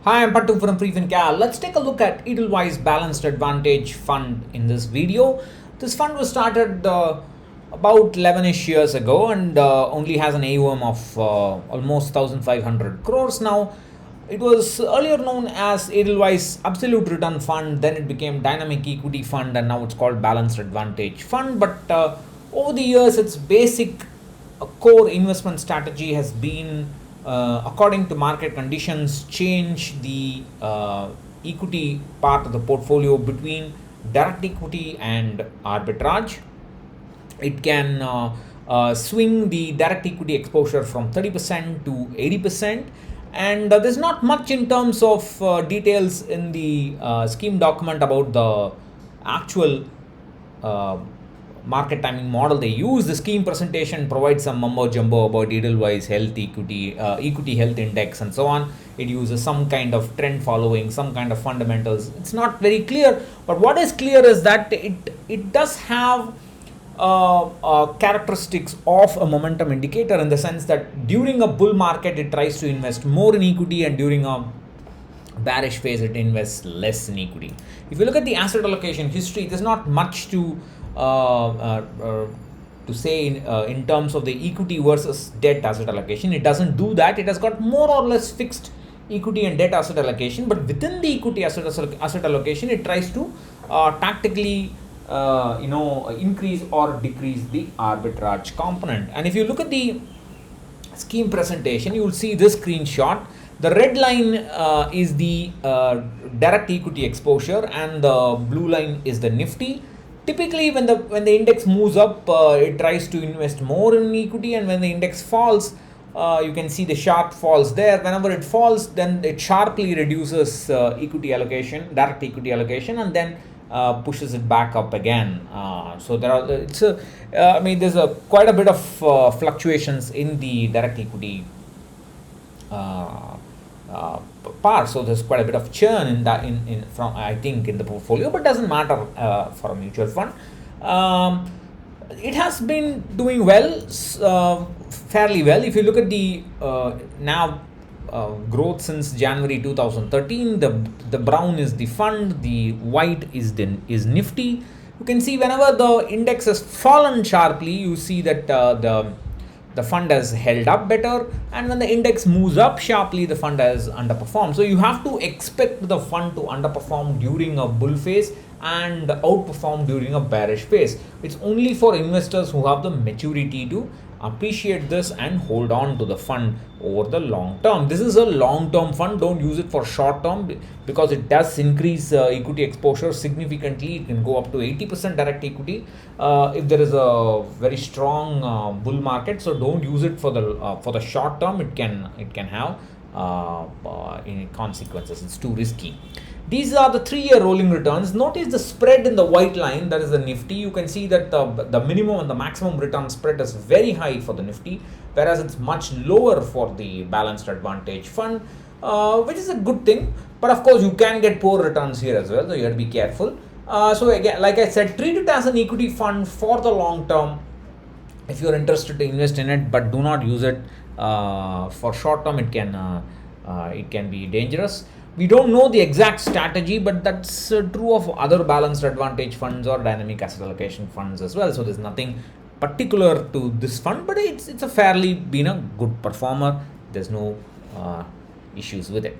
Hi, I'm Pattu from freefincal. Let's take a look at Edelweiss Balanced Advantage Fund in this video. This fund was started about 11ish years ago and only has an AUM of almost 1,500 crores now. It was earlier known as Edelweiss Absolute Return Fund, then it became Dynamic Equity Fund, and now it's called Balanced Advantage Fund. But over the years, its basic core investment strategy has been, according to market conditions, change the equity part of the portfolio between direct equity and arbitrage. It can swing the direct equity exposure from 30% to 80%. And there's not much in terms of details in the scheme document about the actual market timing model they use. The scheme presentation provides some mumbo jumbo about Edelweiss health equity health index and so on. It uses some kind of trend following, some kind of fundamentals. It's not very clear, but what is clear is that it does have characteristics of a momentum indicator, in the sense that during a bull market it tries to invest more in equity, and during a bearish phase it invests less in equity. If you look at the asset allocation history, there's not much to say in terms of the equity versus debt asset allocation. It doesn't do that. It has got more or less fixed equity and debt asset allocation, but within the equity asset allocation, it tries to tactically increase or decrease the arbitrage component. And if you look at the scheme presentation, you will see this screenshot. The red line is the direct equity exposure, and the blue line is the Nifty. Typically, when the index moves up, it tries to invest more in equity, and when the index falls, you can see the sharp falls there. Whenever it falls, then it sharply reduces equity allocation, direct equity allocation, and then pushes it back up again. So there are there's quite a bit of fluctuations in the direct equity part. So there's quite a bit of churn in that in the portfolio, but doesn't matter for a mutual fund. It has been doing well, fairly well. If you look at the now growth since January 2013, the brown is the fund, the white is Nifty. You can see whenever the index has fallen sharply, you see that the fund has held up better, and when the index moves up sharply, the fund has underperformed. So you have to expect the fund to underperform during a bull phase and outperform during a bearish phase. It's only for investors who have the maturity to appreciate this and hold on to the fund over the long term. This is a long term fund. Don't use it for short term, because it does increase equity exposure significantly. It can go up to 80% direct equity if there is a very strong bull market. So don't use it for the short term. It can have consequences. It's too risky. These are the 3-year rolling returns. Notice the spread in the white line, that is the Nifty. You can see that the minimum and the maximum return spread is very high for the Nifty, whereas it's much lower for the Balanced Advantage Fund, which is a good thing. But of course, you can get poor returns here as well, so you have to be careful. So again, like I said, treat it as an equity fund for the long term if you're interested to invest in it, but do not use it for short term. It can be dangerous. We don't know the exact strategy, but that's true of other balanced advantage funds or dynamic asset allocation funds as well. So there's nothing particular to this fund, but it's a fairly been a good performer. There's no issues with it.